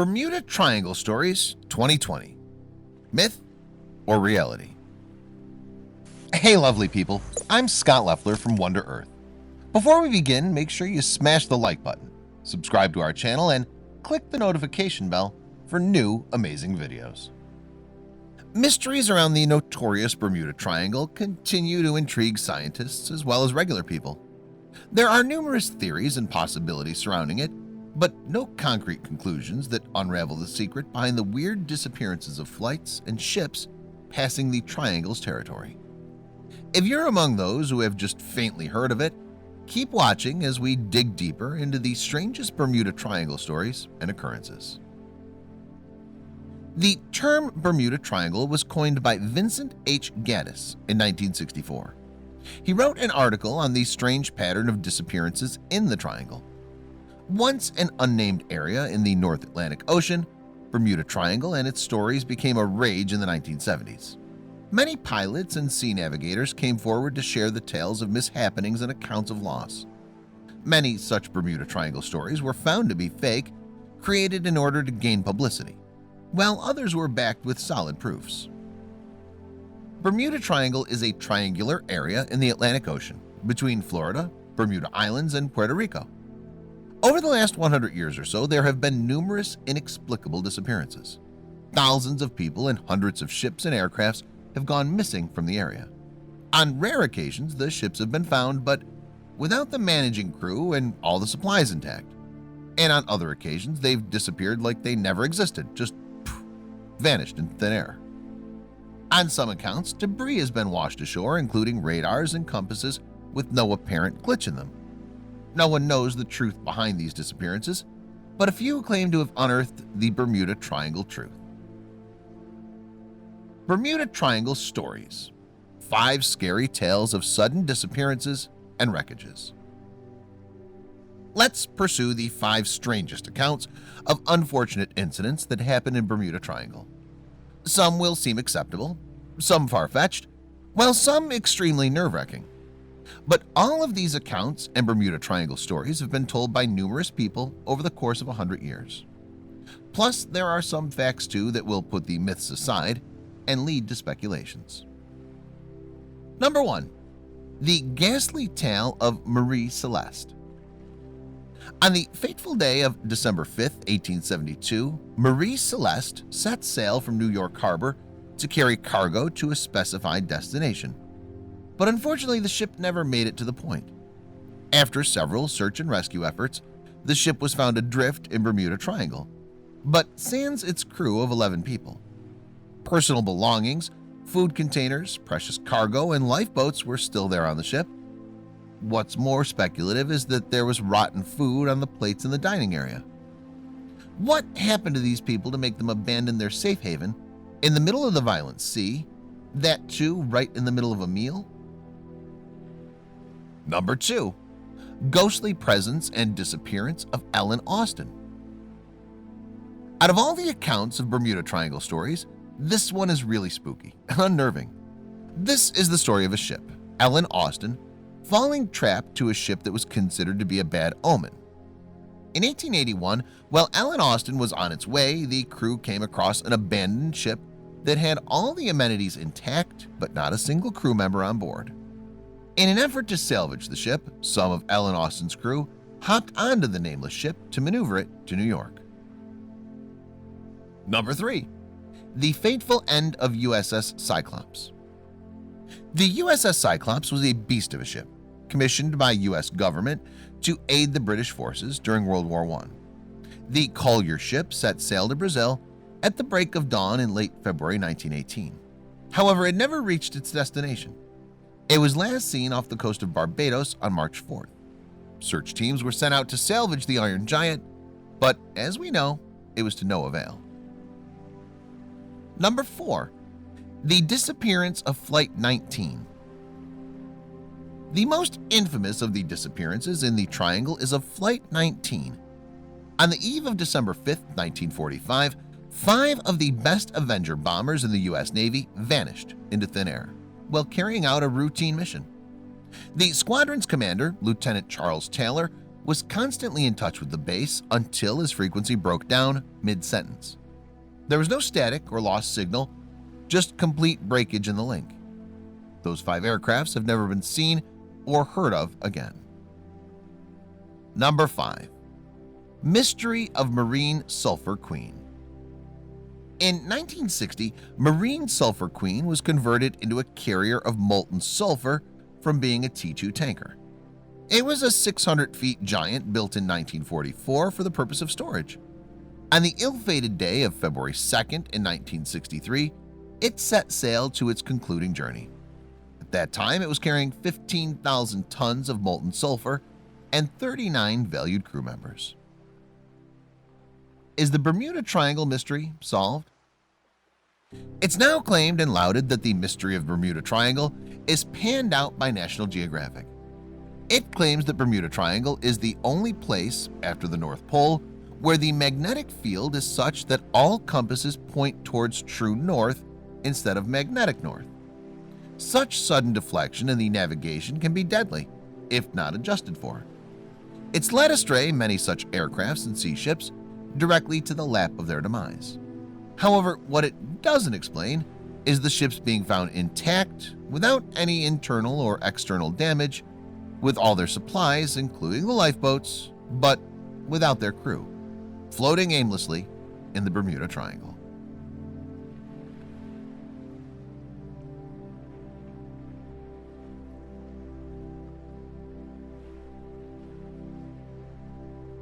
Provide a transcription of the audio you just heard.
Bermuda Triangle Stories 2020. Myth or reality? Hey lovely people, I'm Scott Leffler from Wonder Earth. Before we begin, make sure you smash the like button, subscribe to our channel, and click the notification bell for new amazing videos. Mysteries around the notorious Bermuda Triangle continue to intrigue scientists as well as regular people. There are numerous theories and possibilities surrounding it, but no concrete conclusions that unravel the secret behind the weird disappearances of flights and ships passing the Triangle's territory. If you're among those who have just faintly heard of it, keep watching as we dig deeper into the strangest Bermuda Triangle stories and occurrences. The term Bermuda Triangle was coined by Vincent H Gaddis in 1964. He wrote an article on the strange pattern of disappearances in the Triangle. Once an unnamed area in the North Atlantic Ocean, Bermuda Triangle and its stories became a rage in the 1970s. Many pilots and sea navigators came forward to share the tales of mishappenings and accounts of loss. Many such Bermuda Triangle stories were found to be fake, created in order to gain publicity, while others were backed with solid proofs. Bermuda Triangle is a triangular area in the Atlantic Ocean between Florida, Bermuda Islands, and Puerto Rico. Over the last 100 years or so, there have been numerous inexplicable disappearances. Thousands of people and hundreds of ships and aircrafts have gone missing from the area. On rare occasions, the ships have been found, but without the managing crew and all the supplies intact. And on other occasions, they've disappeared like they never existed, just vanished in thin air. On some accounts, debris has been washed ashore, including radars and compasses with no apparent glitch in them. No one knows the truth behind these disappearances, but a few claim to have unearthed the Bermuda Triangle truth. Bermuda Triangle Stories: 5 scary tales of sudden disappearances and wreckages. Let's pursue the 5 strangest accounts of unfortunate incidents that happened in Bermuda Triangle. Some will seem acceptable, some far-fetched, while some extremely nerve-wracking. But all of these accounts and Bermuda Triangle stories have been told by numerous people over the course of 100 years. Plus, there are some facts too that will put the myths aside and lead to speculations. Number 1. The ghastly tale of Marie Celeste. On the fateful day of December 5, 1872, Marie Celeste set sail from New York Harbor to carry cargo to a specified destination. But unfortunately, the ship never made it to the point. After several search and rescue efforts, the ship was found adrift in Bermuda Triangle, but sans its crew of 11 people. Personal belongings, food containers, precious cargo, and lifeboats were still there on the ship. What's more speculative is that there was rotten food on the plates in the dining area. What happened to these people to make them abandon their safe haven in the middle of the violent sea, that too right in the middle of a meal? Number 2. Ghostly presence and disappearance of Ellen Austin. Out of all the accounts of Bermuda Triangle stories, this one is really spooky and unnerving. This is the story of a ship, Ellen Austin, falling trapped to a ship that was considered to be a bad omen. In 1881, while Ellen Austin was on its way, the crew came across an abandoned ship that had all the amenities intact but not a single crew member on board. In an effort to salvage the ship, some of Ellen Austin's crew hopped onto the nameless ship to maneuver it to New York. Number 3. The fateful end of USS Cyclops. The USS Cyclops was a beast of a ship, commissioned by U.S. government to aid the British forces during World War I. The collier ship set sail to Brazil at the break of dawn in late February 1918. However, it never reached its destination. It was last seen off the coast of Barbados on March 4th. Search teams were sent out to salvage the Iron Giant, but as we know, it was to no avail. Number 4. The disappearance of Flight 19. The most infamous of the disappearances in the Triangle is of Flight 19. On the eve of December 5, 1945, 5 of the best Avenger bombers in the U.S. Navy vanished into thin air while carrying out a routine mission. The squadron's commander, Lieutenant Charles Taylor, was constantly in touch with the base until his frequency broke down mid-sentence. There was no static or lost signal, just complete breakage in the link. Those 5 aircrafts have never been seen or heard of again. Number 5. Mystery of Marine Sulfur Queen. In 1960, Marine Sulfur Queen was converted into a carrier of molten sulfur from being a T-2 tanker. It was a 600 feet giant built in 1944 for the purpose of storage. On the ill-fated day of February 2nd in 1963, it set sail to its concluding journey. At that time, it was carrying 15,000 tons of molten sulfur and 39 valued crew members. Is the Bermuda Triangle mystery solved? It's now claimed and lauded that the mystery of Bermuda Triangle is panned out by National Geographic. It claims that Bermuda Triangle is the only place, after the North Pole, where the magnetic field is such that all compasses point towards true north instead of magnetic north. Such sudden deflection in the navigation can be deadly, if not adjusted for. It's led astray many such aircrafts and sea ships directly to the lap of their demise. However, what it doesn't explain is the ships being found intact without any internal or external damage, with all their supplies, including the lifeboats, but without their crew, floating aimlessly in the Bermuda Triangle.